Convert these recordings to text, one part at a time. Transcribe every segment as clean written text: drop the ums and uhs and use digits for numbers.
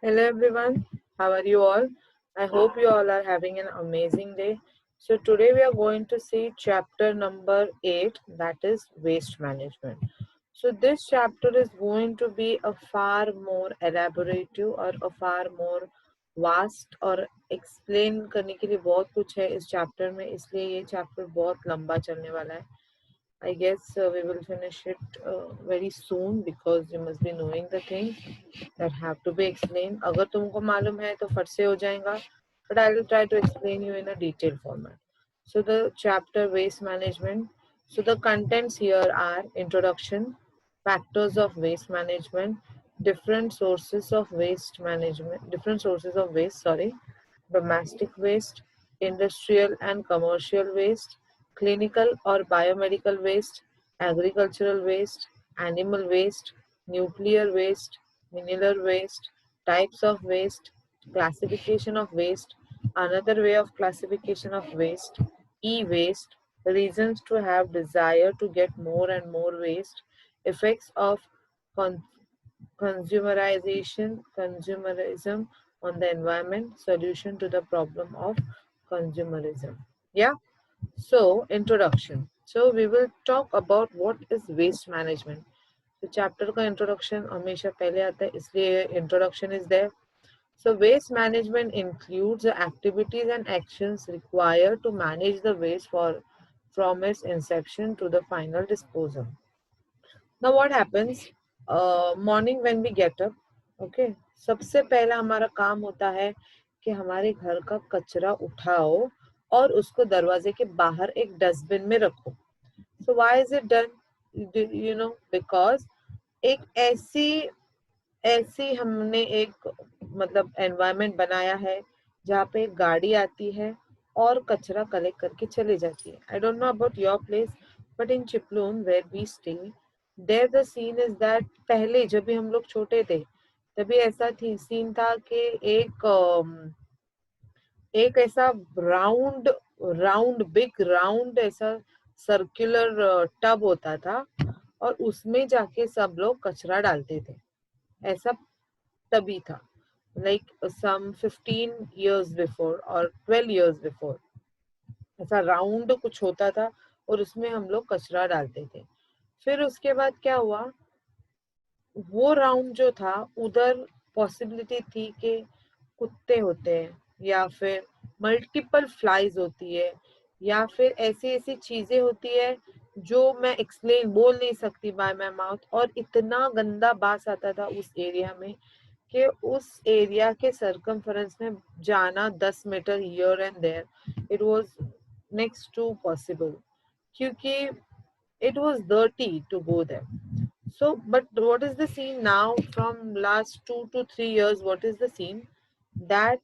Hello everyone, how are you all? I hope you all are having an amazing day. So today we are going to see chapter number 8, that is waste management. So this chapter is going to be a far more elaborative or a far more vast और explain करने के लिए बहुत कुछ है इस chapter में, इसलिए ये chapter बहुत लंबा चलने वाला है. I guess we will finish it very soon because you must be knowing the things that have to be explained. अगर तुमको मालूम है तो फट से हो जाएगा, but I will try to explain you in a detailed format. So the chapter waste management. So the contents here are introduction, factors of waste management, different sources of waste, sorry, domestic waste, industrial and commercial waste, clinical or biomedical waste, agricultural waste, animal waste, nuclear waste, mineral waste, types of waste, classification of waste, another way of classification of waste, e-waste, reasons to have desire to get more and more waste, effects of con- consumerism on the environment, solution to the problem of consumerism. Yeah. So introduction. So we will talk about what is waste management. So chapter का introduction हमेशा पहले आता है, इसलिए introduction is there. So waste management includes the activities and actions required to manage the waste from its inception to the final disposal. Now what happens? Morning when we get up, okay, सबसे पहला हमारा काम होता है कि हमारे घर का कचरा उठाओ और उसको दरवाजे के बाहर एक डस्टबिन में रखो. So why is it done? You know, because एक ऐसी ऐसी हमने एक मतलब एनवायरनमेंट बनाया है जहाँ पे एक गाड़ी आती है और कचरा कलेक्ट करके चले जाती है. I don't know about your place, but in Chiplun where we stay there the scene is that पहले जब भी हम लोग छोटे थे तभी ऐसा थी सीन था कि एक ऐसा राउंड राउंड बिग राउंड ऐसा सर्कुलर टब होता था और उसमें जाके सब लोग कचरा डालते थे. ऐसा तभी था, like some 15 years before or 12 years before. ऐसा राउंड कुछ होता था और उसमें हम लोग कचरा डालते थे. फिर उसके बाद क्या हुआ, वो राउंड जो था उधर पॉसिबिलिटी थी कि कुत्ते होते हैं या फिर मल्टीपल फ्लाइज होती है या फिर ऐसी ऐसी चीजें होती है जो मैं एक्सप्लेन बोल नहीं सकती बाय माय माउथ, और इतना गंदा बास आता था उस एरिया में कि उस एरिया के सर्कमफरेंस में जाना 10 metre here and there it was next to possible, क्योंकि it was dirty to go there. So but what is the scene now from last 2 to 3 years? What is the scene that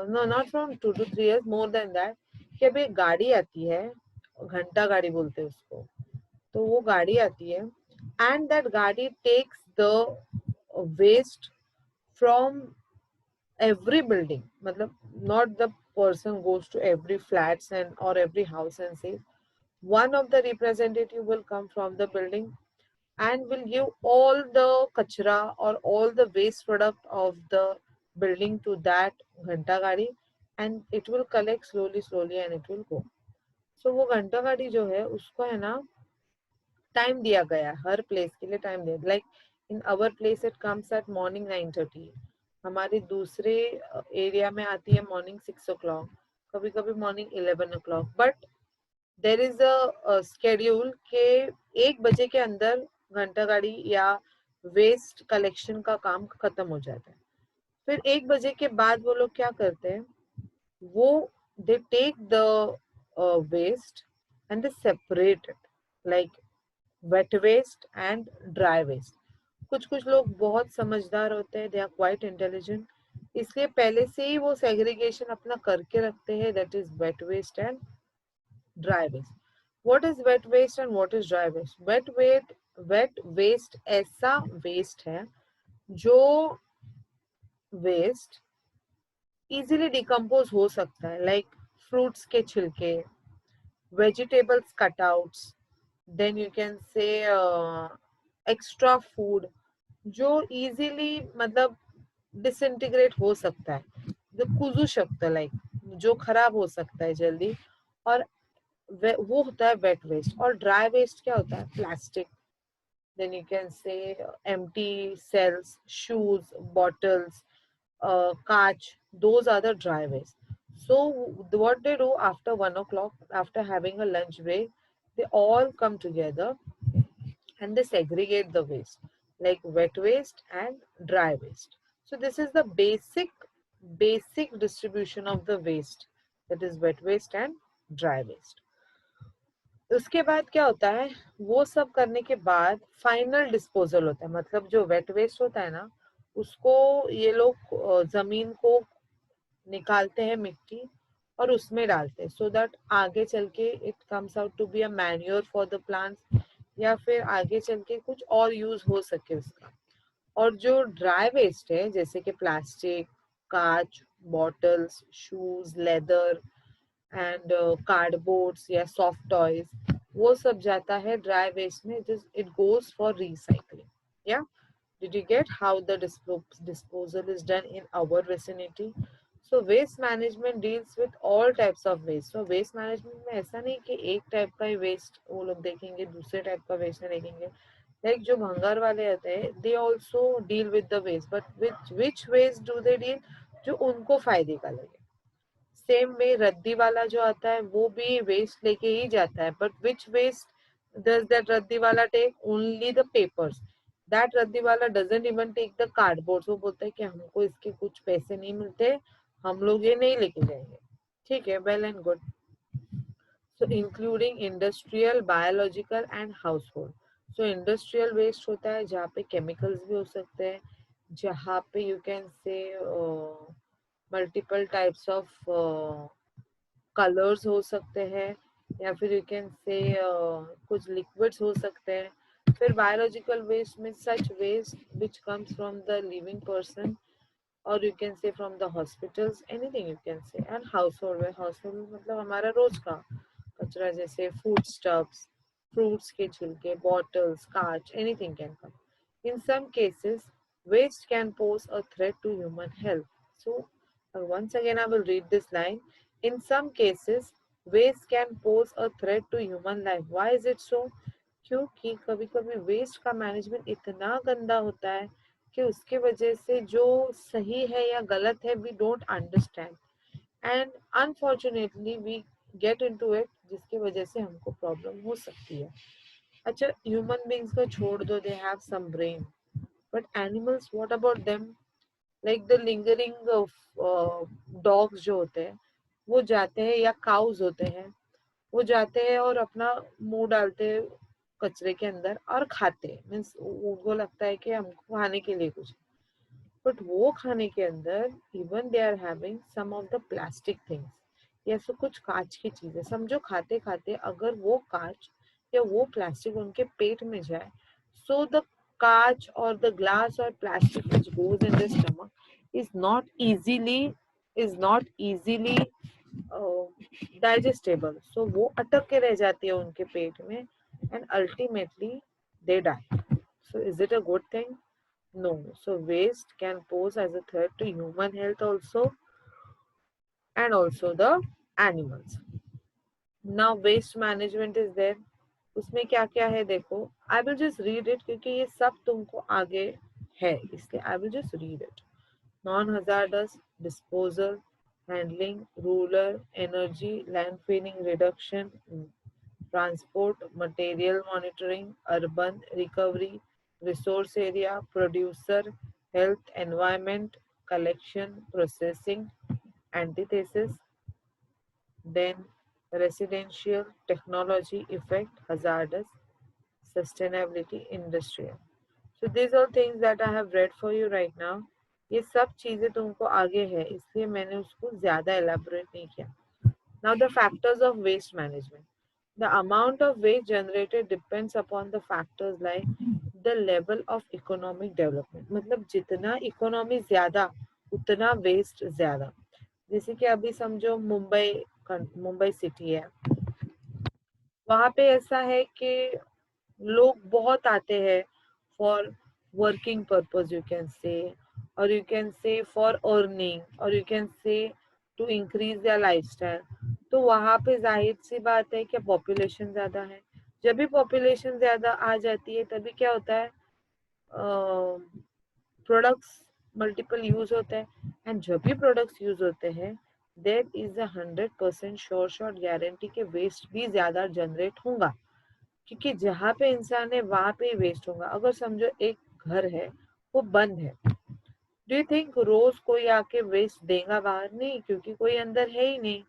no, not from 2 to 3 years, more than that, कि अभी एक गाड़ी आती है, घंटा गाड़ी बोलते हैं उसको. तो वो गाड़ी आती है and that गाड़ी takes the waste from every building. मतलब not the person goes to every flats and or every house and says one of the representative will come from the building and will give all the kachra or all the waste product of the building to that घंटा गाड़ी and it will collect slowly and it will go. So वो घंटा गाड़ी जो है उसको है ना टाइम दिया गया है, हर प्लेस के लिए टाइम दिया. Like in our place it comes at morning 9:30, हमारे दूसरे एरिया में आती है मॉर्निंग 6 o'clock, कभी कभी morning 11 o'clock. But there is a schedule के 1 बजे के अंदर घंटा गाड़ी या वेस्ट कलेक्शन का काम खत्म हो जाता है. फिर 1 बजे के बाद वो लोग क्या करते हैं, वो they take the waste and they separate it like wet waste and dry waste. कुछ कुछ लोग बहुत समझदार होते हैं, दे आर क्वाइट इंटेलिजेंट, इसलिए पहले से ही वो सेग्रीगेशन अपना करके रखते हैं, that is wet waste and dry waste. What is wet waste and what is dry waste? Wet waste ऐसा वेस्ट है जो वेस्ट इजीली डिकम्पोज हो सकता है, लाइक फ्रूट्स के छिलके, vegetables cutouts, then you can say extra food जो easily मतलब डिसइंटीग्रेट हो सकता है, जो कुजू शकत लाइक जो खराब हो सकता है जल्दी, और वो होता है वेट वेस्ट। और ड्राई वेस्ट क्या होता है? Plastic, then you can say empty cells, shoes, bottles, catch, those are the dry waste. So what they do after 1 o'clock, after having a lunch break, they all come together and they segregate the waste, like wet waste and dry waste. So this is the basic distribution of the waste, that is wet waste and dry waste. उसके बाद क्या होता है? वो सब करने के बाद फाइनल डिस्पोजल होता है, मतलब जो वेट वेस्ट होता है ना, उसको ये लोग जमीन को निकालते हैं, मिट्टी, और उसमें डालते हैं, सो दैट आगे चल के it comes out to be a manure for the plants, या फिर आगे चल के कुछ और यूज हो सके उसका। और जो ड्राई वेस्ट है, जैसे कि प्लास्टिक, कांच, bottles, shoes, leather and cardboards या सॉफ्ट टॉयज, वो सब जाता है ड्राई वेस्ट में, इट गोज फॉर रिसाइकलिंग। या did you get how the disposal is done in our vicinity? So waste management deals with all types of waste. So waste management में ऐसा नहीं कि एक टाइप का ही वेस्ट वो लोग देखेंगे, दूसरे टाइप का वेस्ट नहीं देखेंगे। लाइक जो भंगार वाले होते हैं, they also deal with the waste, but which waste do they deal? जो उनको फायदे का लगे। सेम वे रद्दी वाला जो आता है, वो भी वेस्ट लेके ही जाता है, but which waste does that रद्दी वाला take? Only the papers. That रद्दी वाला doesn't even take the cardboard. वो बोलता है कि हमको इसके कुछ पैसे नहीं मिलते, हम लोग ये नहीं लेके जाएंगे। ठीक है, well and good. So including industrial, biological and household. So industrial waste होता है जहाँ पे केमिकल्स भी हो सकते हैं, जहाँ पे यू कैन से मल्टीपल टाइप्स ऑफ कलर्स हो सकते हैं, या फिर यू कैन से कुछ लिक्विड्स हो सकते हैं। फिर बायोलॉजिकल वेस्ट में such waste which comes from the living person, और you can say from the hospitals, anything you can say. And household में, हाउस होल्ड मतलब हमारा रोज का कचरा, जैसे फूड स्टफ्स, फ्रूट्स के छिलके, बॉटल्स, कांच, anything can come. In some cases, waste can pose a threat to human health. So, once again, I will read this line. In some cases, waste can pose a threat to human life. Why is it so? क्योंकि कभी कभी waste का management इतना गंदा होता है कि उसके वजह से जो सही है या गलत है, we don't understand, and unfortunately we get into it, जिसकी वजह से हमको प्रॉब्लम हो सकती है। अच्छा, ह्यूमन बींग्स को छोड़ दो, they have some brain, but animals, what about them? Like the lingering dogs जो होते हैं, वो जाते हैं, या काउज होते हैं, वो जाते हैं और अपना मुंह डालते हैं कचरे के अंदर और खाते हैं। मीन्स उनको लगता है कि हमको खाने के लिए कुछ, बट वो खाने के अंदर even they are having some of the plastic things, या फिर कुछ कांच की चीजें। समझो खाते खाते अगर वो कांच या वो प्लास्टिक उनके पेट में जाए, सो द कांच और द ग्लास और plastic which goes in the stomach is not easily digestible, so वो अटक के रह जाती है उनके पेट में, and ultimately they die. So is it a good thing? No. So waste can pose as a threat to human health also, and also the animals. Now waste management is there. उसमें क्या क्या है देखो, I will just read it क्योंकि ये सब तुमको आगे है, इसलिए I will just read it. Non-hazardous disposal, handling, rural energy, landfilling reduction, transport, material monitoring, urban recovery, resource area, producer, health, environment, collection, processing, antithesis, then residential, technology, effect, hazardous, sustainability, industrial. So these are things that I have read for you right now. ये सब चीजें तुमको आगे है, इसलिए मैंने उसको ज्यादा elaborate नहीं किया. Now the factors of waste management. The amount of waste generated depends upon the factors like the level of economic development. मतलब जितना इकोनॉमी ज्यादा उतना वेस्ट ज्यादा। जैसे कि अभी समझो मुंबई सिटी है, वहां पे ऐसा है कि लोग बहुत आते हैं for working purpose, you can से, or you can say for earning, or you can say to increase their lifestyle. तो वहाँ पे जाहिर सी बात है कि पॉपुलेशन ज़्यादा है। जब भी पॉपुलेशन ज़्यादा आ जाती है तभी क्या होता है, प्रोडक्ट्स मल्टीपल यूज होते हैं, एंड जब भी प्रोडक्ट्स यूज होते हैं there is 100% sure shot guarantee के वेस्ट भी ज़्यादा जनरेट होगा, क्योंकि जहाँ पे इंसान है वहां पे ही वेस्ट होगा। अगर समझो एक घर है वो बंद है, डू यू थिंक रोज कोई आके वेस्ट देगा बाहर? नहीं, क्योंकि कोई अंदर है ही नहीं।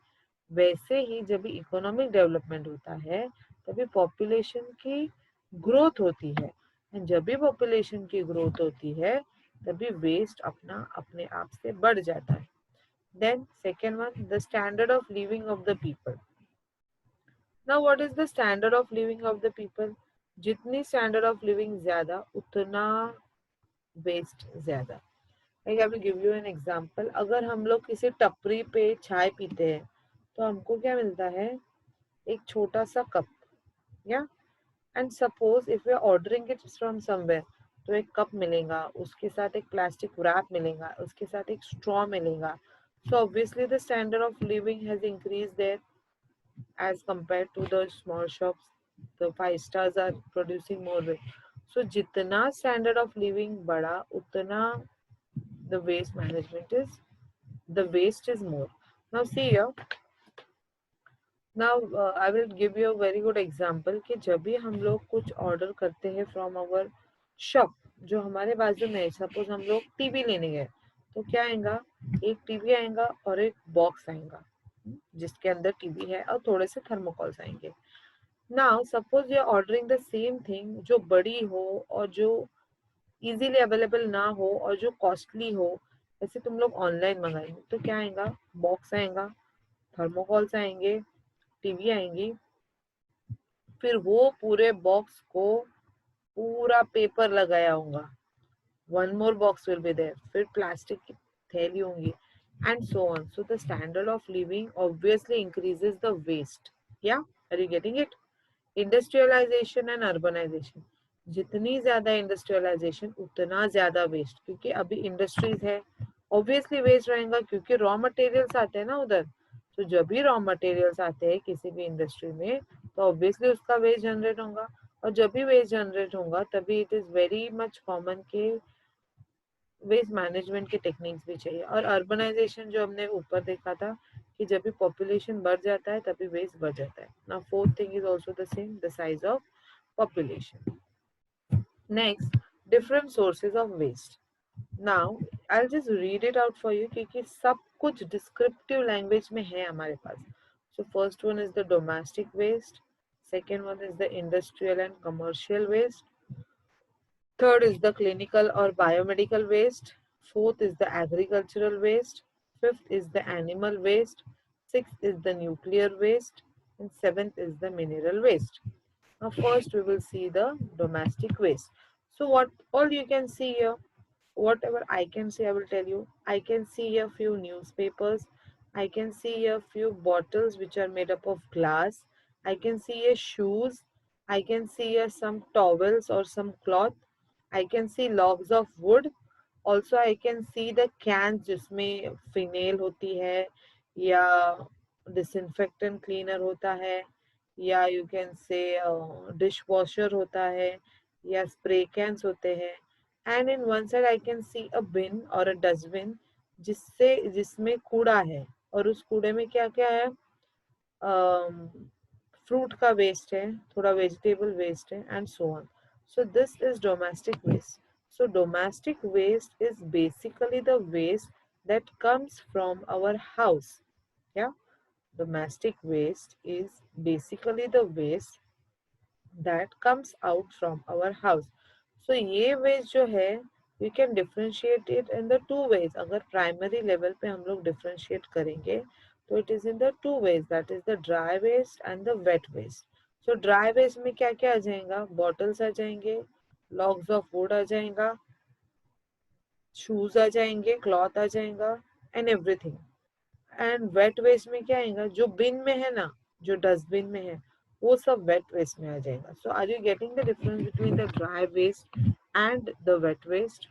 वैसे ही जब भी इकोनॉमिक डेवलपमेंट होता है तभी पॉपुलेशन की ग्रोथ होती है, एंड जब भी पॉपुलेशन की ग्रोथ होती है तभी वेस्ट अपना अपने आप से बढ़ जाता है। Then second one, the standard of living of the people. Now what is the standard of living of the people? जितनी स्टैंडर्ड ऑफ लिविंग ज्यादा उतना वेस्ट ज्यादा। Like I will give you an example. अगर हम लोग किसी टपरी पे चाय पीते हैं तो हमको क्या मिलता है? एक छोटा सा कप, या and suppose if you are ordering it from somewhere, तो एक कप मिलेगा, उसके साथ एक प्लास्टिक रैप मिलेगा, उसके साथ एक स्ट्रॉ मिलेगा। So obviously the standard of living has increase their as compared to the small shops. The five stars are producing more waste. So जितना standard of living बढ़ा उतना the waste management is, the waste is more. Now see here, now I will give you a very good example कि जब भी हम लोग कुछ order करते हैं from our shop, जो हमारे बाजू में है, suppose हम लोग टीवी लेने गए तो क्या आएगा? एक टीवी आएगा और एक बॉक्स आएगा जिसके अंदर टीवी है और थोड़े से थर्मोकॉल्स आएंगे। Now suppose you are ordering the same thing जो बड़ी हो और जो इजीली अवेलेबल ना हो और जो कॉस्टली हो, ऐसे तुम लोग ऑनलाइन मंगाएंगे तो क्या आएगा? बॉक्स आएगा, थर्मोकॉल्स आएंगे, टीवी आएंगी, फिर वो पूरे बॉक्स को पूरा पेपर लगाया होगा, one more box will be there, फिर प्लास्टिक की थैली होंगी, and so on. So the standard of living obviously increases the waste. या are you getting it? Industrialization and urbanization, जितनी ज्यादा इंडस्ट्रियलाइजेशन उतना ज्यादा वेस्ट, क्योंकि अभी इंडस्ट्रीज है, ऑब्वियसली वेस्ट रहेगा क्योंकि रॉ मटेरियल्स आते हैं ना उधर। तो जब भी रॉ मटेरियल्स आते हैं किसी भी इंडस्ट्री में तो ऑब्वियसली उसका वेस्ट जनरेट होगा, और जब भी वेस्ट जनरेट होगा तभी it is very much common के वेस्ट मैनेजमेंट की टेक्निक्स भी चाहिए। और अर्बनाइजेशन जो हमने ऊपर देखा था कि जब भी पॉपुलेशन बढ़ जाता है तभी वेस्ट बढ़ जाता है। Now fourth thing is also the same, the size of population. Next, different sources of waste. Now, I'll just read it out for you क्योंकि सब कुछ descriptive language में है हमारे पास. So first one is the domestic waste. Second one is the industrial and commercial waste. Third is the clinical or biomedical waste. Fourth is the agricultural waste. Fifth is the animal waste. Sixth is the nuclear waste. And seventh is the mineral waste. Now first we will see the domestic waste. So what all you can see here, whatever I can see I will tell you. I can see a few newspapers. I can see a few bottles which are made up of glass. I can see a shoes. I can see some towels or some cloth. I can see logs of wood. Also I can see the cans जिसमें phenyl होती है या disinfectant cleaner होता है या you can say dishwasher होता है या स्प्रे कैंस होते हैं। And in one side I can see a bin और अ डस्टबिन जिसमें कूड़ा है, और उस कूड़े में क्या क्या है? फ्रूट का वेस्ट है, थोड़ा वेजिटेबल वेस्ट है, and so on. So this is domestic waste. So domestic waste is basically the waste that comes from our house. Yeah, domestic waste is basically the waste that comes out from our house. So ये waste जो है we can differentiate it in the two ways. अगर primary level पे हम लोग differentiate करेंगे तो it is in the two ways, that is the dry waste and the wet waste. So dry waste में क्या क्या आ जाएगा? Bottles आ जाएंगे, logs of wood आ जाएगा, शूज आ जाएंगे, क्लॉथ आ जाएगा, and everything. And wet waste में क्या आएगा? जो बिन में है ना, जो डस्टबिन में है वो सब वेट वेस्ट में आ जाएगा। So are you getting the difference between the dry waste and the wet waste?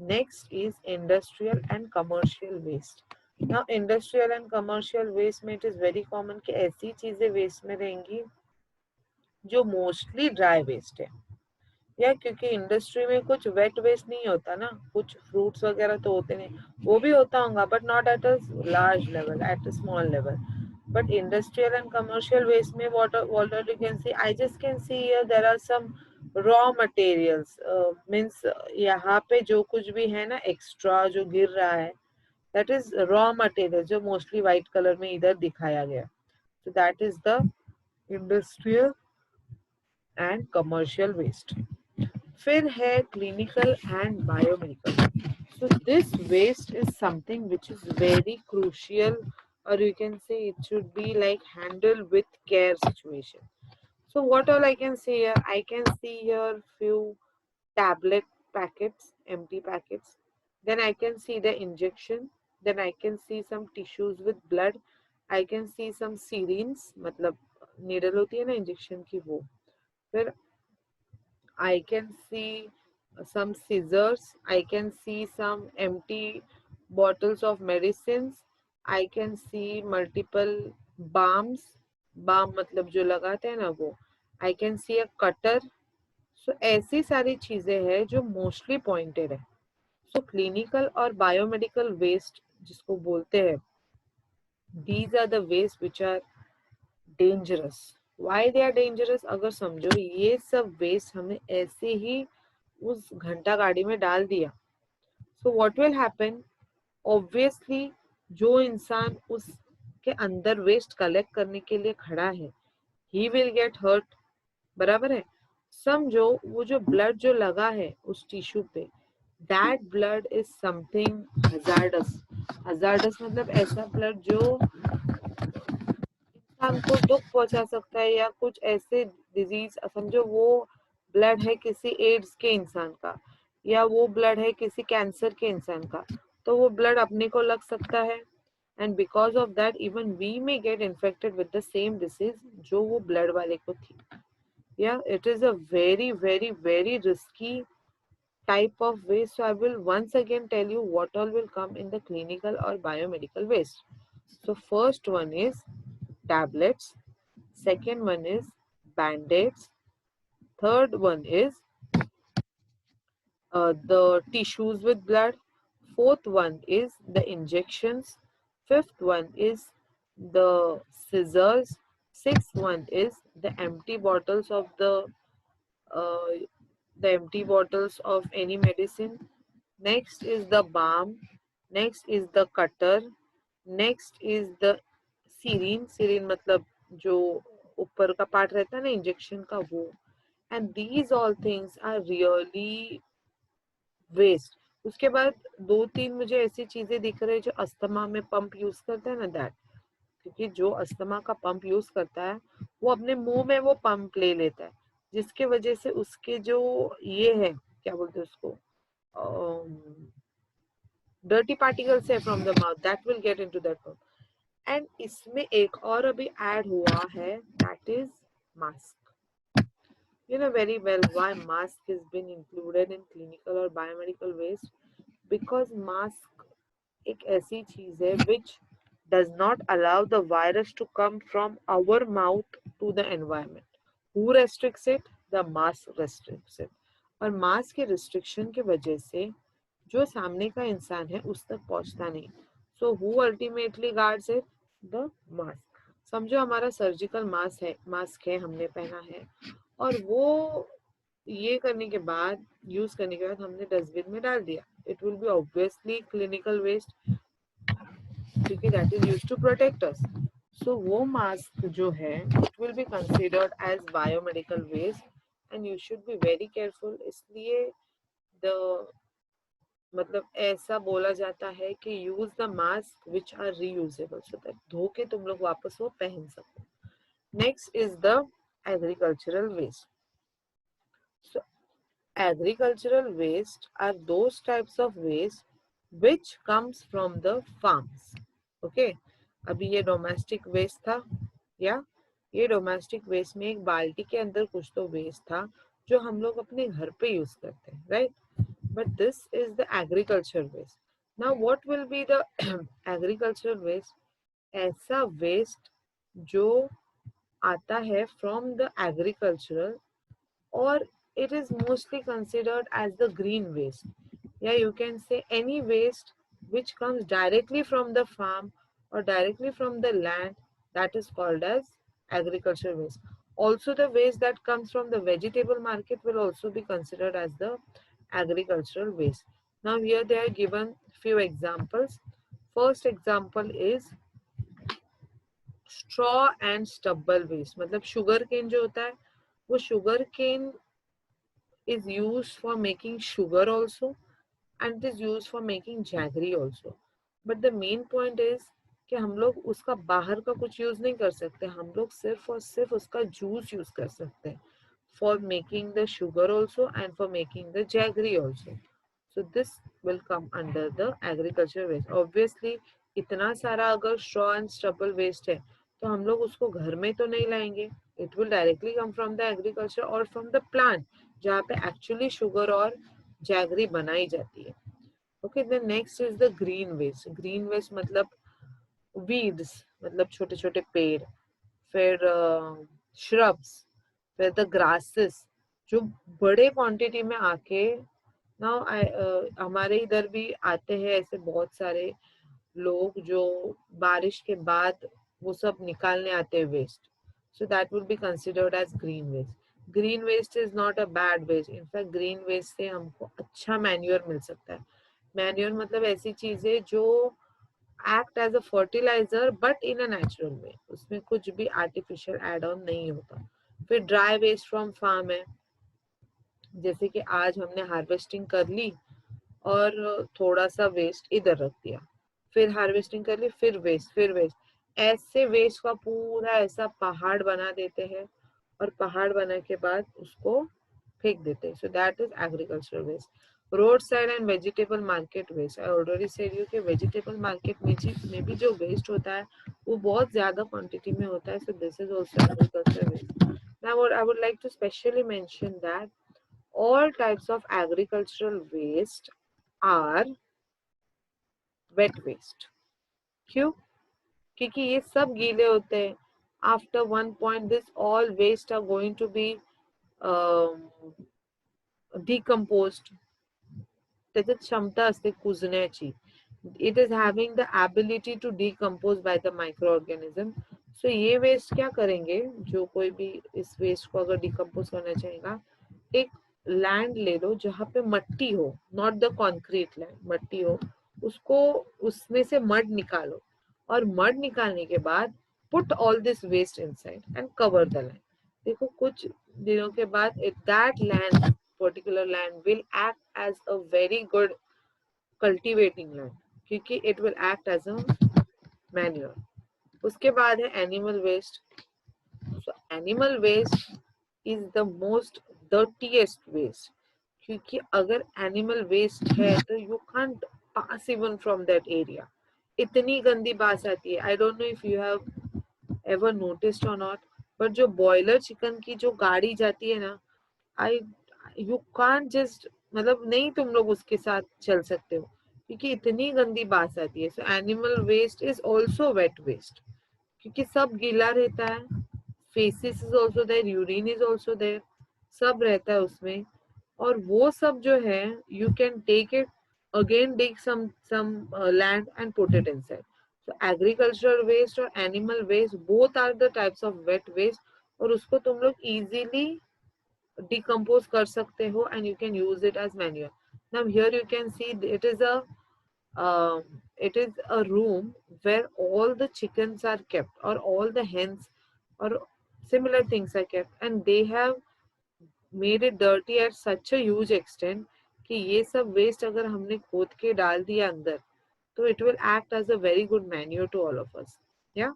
Next is industrial and commercial waste. Now industrial and commercial waste में इट इज वेरी कॉमन कि ऐसी चीजें waste में रहेंगी जो मोस्टली ड्राई वेस्ट है, या क्योंकि इंडस्ट्री में कुछ वेट वेस्ट नहीं होता ना, कुछ फ्रूट्स वगैरह तो होते नहीं, वो भी होता होगा but not at a large level, at a small level. But industrial and commercial waste में what you can see, I just can see here there are some raw materials, means यहाँ पे जो कुछ भी है ना एक्स्ट्रा जो गिर रहा है, that is raw material जो mostly white color में इधर दिखाया गया. So that is the industrial and commercial waste. फिर है clinical and biomedical. So this waste is something which is very crucial, or you can say it should be like handled with care situation. So what all I can see here? I can see here few tablet packets, empty packets. Then I can see the injection. Then I can see some tissues with blood. I can see some syringes, मतलब needle होती है ना injection की वो. फिर I can see some scissors. I can see some empty bottles of medicines. I can see multiple balms. Balm मतलब जो लगाते हैं ना वो. I can see a cutter. So ऐसी सारी चीजें हैं जो मोस्टली पॉइंटेड है. सो क्लिनिकल और बायोमेडिकल वेस्ट जिसको बोलते हैं, these are the waste which are dangerous. Why they are dangerous? अगर समझो ये सब वेस्ट हमें ऐसे ही उस घंटा गाड़ी में डाल दिया, so what will happen? Obviously जो इंसान उसके अंदर वेस्ट कलेक्ट करने के लिए खड़ा है, he will get hurt. बराबर है. समझो वो जो ब्लड जो लगा है उस टिश्यू पे, that blood is something hazardous. hazardous मतलब ऐसा ब्लड जो इंसान को दुख पहुंचा सकता है, या कुछ ऐसे डिजीज, समझो वो ब्लड है किसी एड्स के इंसान का, या वो ब्लड है किसी कैंसर के इंसान का, तो वो ब्लड अपने को लग सकता है, and because of that even we may get infected with the same disease जो वो ब्लड वाले को थी. या it is a very very very risky type of waste. So I will once again tell you what all will come in the clinical or biomedical waste. So first one is tablets, second one is band-aids, third one is the tissues with blood, fourth one is the injections, fifth one is the scissors, sixth one is the empty bottles of uh, the empty bottles of any medicine, next is the balm, next is the cutter, next is the syringe मतलब जो ऊपर का part रहता है ना injection का वो. And these all things are really waste. उसके बाद दो तीन मुझे ऐसी चीजें दिख रही है जो अस्थमा में पंप यूज करते हैं ना, दैट, क्योंकि जो अस्थमा का पंप यूज करता है वो अपने मुंह में वो पंप ले लेता है, जिसके वजह से उसके जो ये है क्या बोलते हैं उसको, डर्टी पार्टिकल्स है from the mouth, that will get into that pump. And इसमें एक और अभी ऐड हुआ है, that is mask. You know very well why mask has been included in clinical or biomedical waste, because mask एक ऐसी चीज है which does not allow the virus to come from our mouth to the environment. Who restricts it? The mask restricts it. और mask के restriction की वजह से जो सामने का इंसान है उस तक पहुंचता नहीं. So who ultimately guards it? The mask. समझो हमारा सर्जिकल मास्क है हमने पहना है, और वो ये करने के बाद, यूज करने के बाद हमने डस्टबिन में डाल दिया, it will be obviously clinical waste, क्योंकि that is used to protect us. So वो मास्क जो है it will be considered as biomedical waste and you should be very careful. इसलिए द मतलब ऐसा बोला जाता है कि use the mask which are reusable, so that धो के तुम लोग वापस वो पहन सको. Next is the agricultural waste. So agricultural waste are those types of waste which comes from the farms. Okay, अभी ये डोमेस्टिक वेस्ट था, या ये डोमेस्टिक वेस्ट में एक बाल्टी के अंदर कुछ तो वेस्ट था जो हम लोग अपने घर पे यूज करते हैं, right. but this is the agriculture waste. Now what will be the agricultural waste? ऐसा waste जो आता है from the agricultural, or it is mostly considered as the green waste. Yeah, you can say any waste which comes directly from the farm or directly from the land, that is called as agricultural waste. Also, the waste that comes from the vegetable market will also be considered as the agricultural waste. Now here they are given few examples. First example is straw and stubble waste. मतलब sugar cane जो होता है वो sugar cane is used for making sugar also, and it is used for making jaggery also. But the main point is कि हम लोग उसका बाहर का कुछ यूज नहीं कर सकते, हम लोग सिर्फ और सिर्फ उसका जूस यूज कर सकते हैं for making the sugar also and for making the jaggery also. So this will come under the agriculture waste. Obviously इतना सारा अगर straw and stubble waste है तो हम लोग उसको घर में तो नहीं लाएंगे. It will directly come from the agriculture or from the plant जहाँ पे actually sugar और jaggery बनाई जाती है. Okay, then next is the green waste. Green waste मतलब weeds, मतलब छोटे छोटे पेड़, फिर shrubs, फिर the grasses जो बड़े क्वांटिटी में आके now हमारे इधर भी आते हैं ऐसे बहुत सारे लोग जो बारिश के बाद वो सब निकालने आते हैं waste. So that would be considered as green waste. Green waste is not a bad waste. In fact, green waste से हमको अच्छा मैन्योर मिल सकता है. मैन्योर मतलब ऐसी चीज है जो act as a fertilizer but in a natural way, उसमें कुछ भी आर्टिफिशियल एड ऑन नहीं होता. फिर ड्राई वेस्ट फ्रॉम फार्म है, जैसे कि आज हमने हार्वेस्टिंग कर ली और थोड़ा सा वेस्ट इधर रख दिया, फिर हार्वेस्टिंग कर ली, फिर वेस्ट, ऐसे वेस्ट का पूरा ऐसा पहाड़ बना देते हैं और पहाड़ बना के बाद उसको फेंक देते हैं. So that is agricultural waste. Road side and vegetable market waste, I already said you कि वेजिटेबल मार्केट में भी जो वेस्ट होता है वो बहुत ज्यादा क्वांटिटी में होता है. So this is also agricultural waste. Now I would like to specially mention that all types of agricultural waste are wet waste. क्यों? क्योंकि ये सब गीले होते हैं. After one point, this all waste are going to be decomposed. त्याच्यात क्षमता असते कुजण्याची. It is having the ability to decompose by the microorganism. So ये waste क्या करेंगे, जो कोई भी इस waste को अगर decompose करना चाहेगा, एक लैंड ले लो जहाँ पे मट्टी हो, नॉट द कॉन्क्रीट लैंड, मट्टी हो, उसको उसमें से मड निकालो और मड निकालने के बाद put all this waste inside and cover the land. देखो कुछ दिनों के बाद that land, particular land will act as a very good cultivating land क्योंकि it will act as a manure. उसके बाद है animal waste. So animal waste is the most dirtiest waste क्योंकि अगर एनिमल वेस्ट है तो you can't pass even from that area. इतनी गंदी बास आती है. I don't know if you have ever noticed और नॉट, बट जो बॉयलर चिकन की जो गाड़ी जाती है ना, आई यू कांट जस्ट, मतलब नहीं तुम लोग उसके साथ चल सकते हो क्योंकि इतनी गंदी बास आती है. So animal waste is also wet waste क्योंकि सब गीला रहता है. Faeces is also there, urine is also there, सब रहता है उसमें. और वो सब जो है you can take it again, dig some land and put it inside. So agricultural waste और animal waste both are the types of wet waste, और उसको तुम लोग इजीली डिकम्पोज कर सकते हो and you can use it as manure. Now here you can see it is a room where all the chickens are kept or all the hens or similar things are kept, and they have made it dirty at such a huge extent कि ये सब waste अगर हमने खोद के डाल दिया अंदर तो it will act as a very good manure to all of us. Yeah.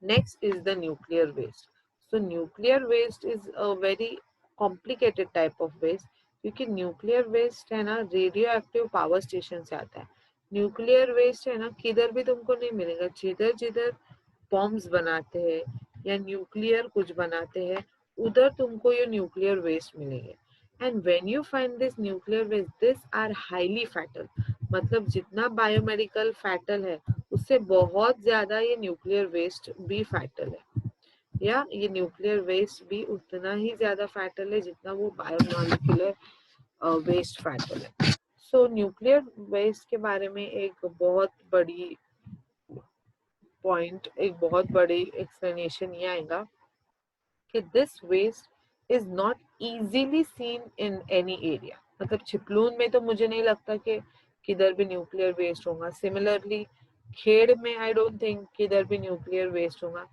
Next is the nuclear waste. So nuclear waste is a very complicated type of waste क्योंकि न्यूक्लियर वेस्ट है ना रेडियो एक्टिव पावर स्टेशन से आता है. Nuclear waste है ना किधर भी तुमको नहीं मिलेगा. जिधर जिधर बॉम्ब्स बनाते हैं या न्यूक्लियर कुछ बनाते हैं उधर तुमको ये न्यूक्लियर वेस्ट मिलेंगे. And when you find this nuclear waste, this are highly fatal, मतलब जितना बायोमेडिकल फैटल है उससे बहुत ज्यादा ये न्यूक्लियर वेस्ट भी फैटल है, या ये न्यूक्लियर वेस्ट भी उतना ही ज्यादा फैटल है जितना वो बायोमोलिकुलर वेस्ट फैटल है। सो न्यूक्लियर वेस्ट के बारे में एक बहुत बड़ी पॉइंट, एक बहुत बड़ी एक्सप्लेनेशन ये आएगा कि this waste is not easily seen in any area, मतलब चिपलून में तो मुझे नहीं लगता कि किधर भी न्यूक्लियर वेस्ट होगा। सिमिलरली खेड़ में आई डोंट थिंक किधर भी न्यूक्लियर वेस्ट होगा।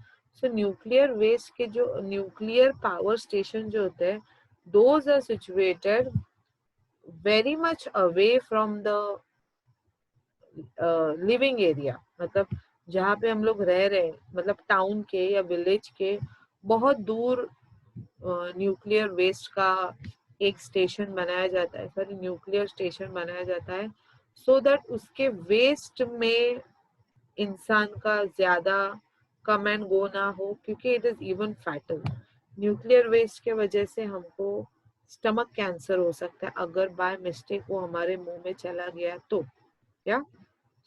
सो न्यूक्लियर वेस्ट के जो न्यूक्लियर पावर स्टेशन जो होते हैं, those are situated very much away from the living area, मतलब जहाँ पे हम लोग रह रहे हैं, मतलब टाउन के या विलेज के बहुत दूर न्यूक्लियर वेस्ट का एक स्टेशन बनाया जाता है, सॉरी न्यूक्लियर स्टेशन बनाया जाता है, सो दैट उसके वेस्ट में इंसान का ज्यादा कम एंड गो ना हो, क्योंकि it is even fatal. Nuclear waste के वजह से हमको स्टमक कैंसर हो सकता है अगर बाय मिस्टेक वो हमारे मुंह में चला गया तो, या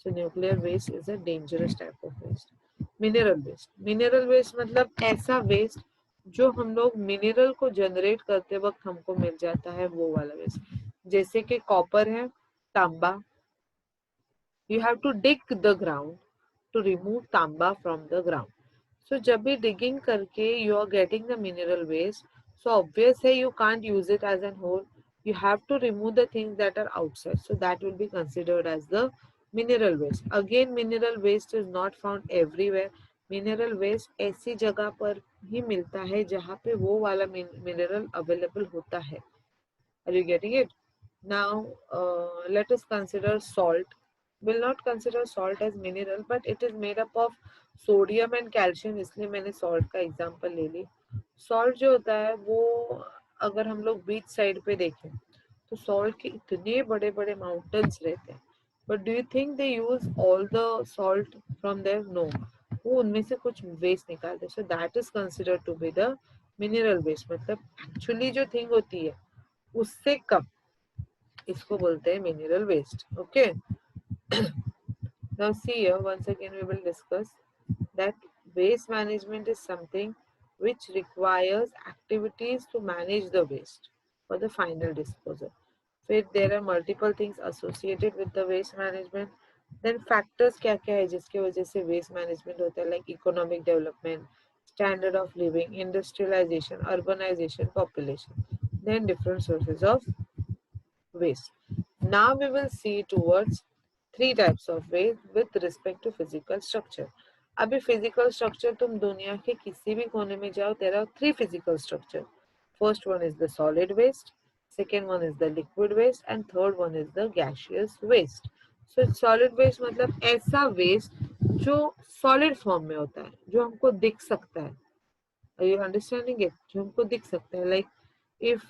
so nuclear waste is a dangerous type of waste. Mineral waste, mineral waste मतलब ऐसा वेस्ट जो हम लोग मिनरल को जनरेट करते वक्त हमको मिल जाता है, वो वाला वेस्ट। जैसे कि कॉपर है, तांबा, you have to dig the ground to remove tamba from the ground. So जब भी digging करके you are getting the mineral waste, so obvious है you can't use it as a whole. You have to remove the things that are outside. So that will be considered as the mineral waste. Again, mineral waste is not found everywhere. Mineral waste ऐसी जगह पर ही मिलता है जहाँ पे वो वाला mineral available होता है। Are you getting it? Now, let us consider salt. Will not consider salt as mineral, but it is made up of sodium and calcium, इसलिए मैंने सॉल्ट का एग्जांपल ले ली। सॉल्ट जो होता है वो अगर हम लोग बीच साइड पे देखें तो सॉल्ट के इतने बड़े बड़े माउंटेन्स रहते हैं, but do you think they use all the salt from there? No, वो उनमें से कुछ वेस्ट निकालते, so that is considered to be the mineral waste, मतलब एक्चुअली जो थिंग होती है उससे कम, इसको बोलते हैं mineral waste. Okay, now see here, once again we will discuss that waste management is something which requires activities to manage the waste for the final disposal. फिर there are multiple things associated with the waste management. Then factors क्या क्या है जिसके वजह से waste management होता है, like economic development, standard of living, industrialization, urbanization, population. Then different sources of waste. Now we will see towards three types of waste with respect to physical structure. अभी physical structure तुम दुनिया के किसी भी कोने में जाओ, there are three physical structure. First one is the solid waste, second one is the liquid waste, and third one is the gaseous waste. So solid waste मतलब ऐसा waste जो solid form में होता है, जो हमको दिख सकता है. Are you understanding it? जो हमको दिख सकता है, like if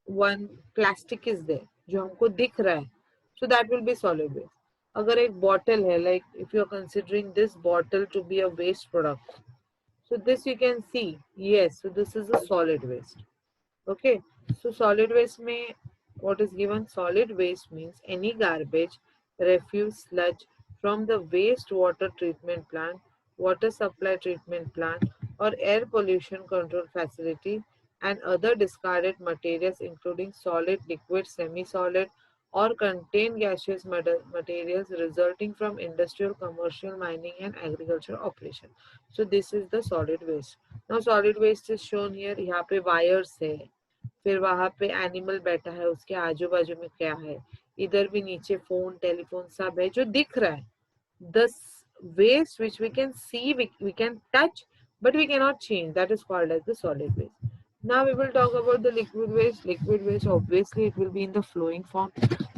one plastic is there जो हमको दिख रहा है, so that will be solid waste. अगर एक बॉटल है, like if you are considering this bottle to be a waste product, so this you can see, yes, so this is a solid waste. Okay, so solid waste mein what is given? Solid waste means any garbage, refuse, sludge from the wastewater treatment plant, water supply treatment plant, or air pollution control facility, and other discarded materials including solid, liquid, semi-solid, or contain gaseous materials resulting from industrial, commercial, mining, and agricultural operation. So this is the solid waste. Now solid waste is shown here. यहाँ पे wires है, फिर वहां पे animal बैठा है, उसके आजू बाजू में क्या है, इधर भी नीचे फोन, टेलीफोन सब है जो दिख रहा है. The waste which we can see, we can touch, but we cannot change. That is called as the solid waste. Now we will talk about the liquid waste. Liquid waste, obviously, it will be in the flowing form.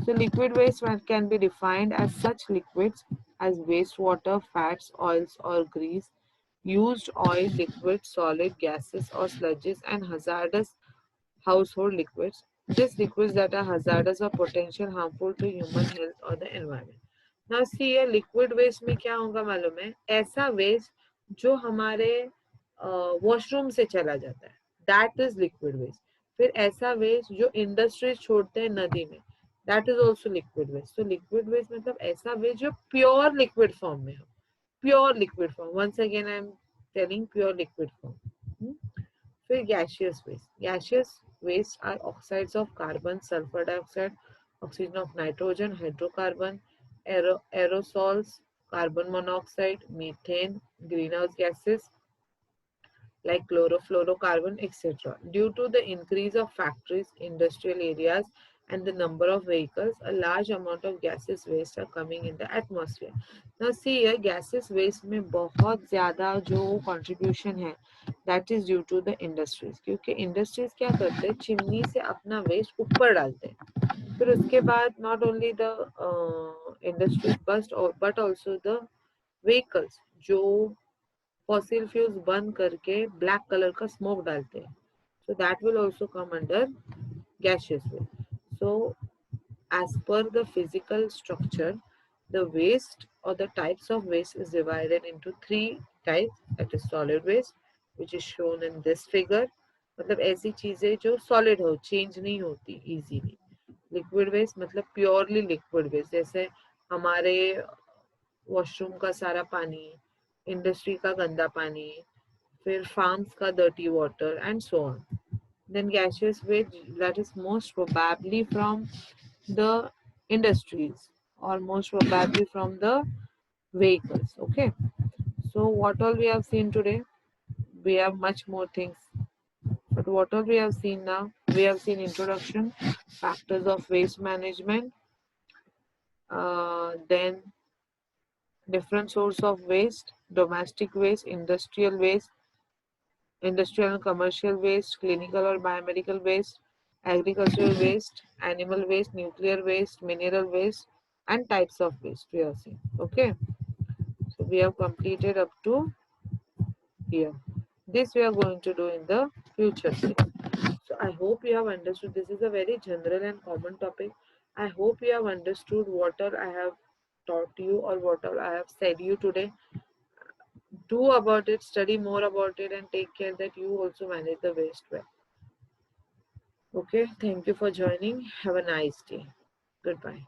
So liquid waste can be defined as such liquids as wastewater, fats, oils, or grease, used oil, liquid, solid, gases, or sludges, and hazardous household liquids. These liquids that are hazardous or potential harmful to human health or the environment. Now see ये liquid waste में क्या होगा मालूम है? ऐसा waste जो हमारे washroom से चला जाता है, that is liquid waste. फिर ऐसा वेस्ट जो इंडस्ट्रीज छोड़ते हैं नदी में, that is also liquid waste. तो लिक्विड वेस्ट मतलब ऐसा वेस्ट जो प्योर लिक्विड फॉर्म में हो, pure liquid form, once again I am telling pure liquid form. फिर gaseous waste, gaseous waste are oxides of carbon, sulphur dioxide, oxygen of nitrogen, hydrocarbon, aerosols, carbon monoxide, methane, greenhouse gases like chlorofluorocarbon, etc. Due to the increase of factories, industrial areas, and the number of vehicles, a large amount of gaseous waste are coming in the atmosphere. Now see here, gaseous waste में बहुत ज़्यादा जो contribution है, that is due to the industries. क्योंकि industries क्या करते हैं, chimney से अपना waste ऊपर डालते हैं, फिर उसके बाद not only the industries but also the vehicles जो फॉसिल फ्यूल्स बंद करके ब्लैक कलर का स्मोक डालते हैं, so that will also come under gaseous waste. So as per the physical structure, the waste or the types of waste is divided into three types, that is solid waste which is shown in this figure, मतलब ऐसी चीजें जो solid हो, change नहीं होती easily. Liquid waste मतलब purely liquid waste, जैसे हमारे वॉशरूम का सारा पानी, इंडस्ट्री का गंदा पानी, फिर फार्म्स का dirty water and so on. Then gaseous waste, that is most probably from the industries or most probably from the vehicles. Okay, so what all we have seen today, we have much more things, but what all we have seen now, we have seen introduction, factors of waste management, then different source of waste, domestic waste, industrial waste, industrial and commercial waste, clinical or biomedical waste, agricultural waste, animal waste, nuclear waste, mineral waste, and types of waste we have seen. Okay, so we have completed up to here. This we are going to do in the future class. So I hope you have understood. This is a very general and common topic. I hope you have understood what all I have taught you or what all I have said you today. Do about it, study more about it, and take care that you also manage the waste well. Okay, thank you for joining. Have a nice day. Goodbye.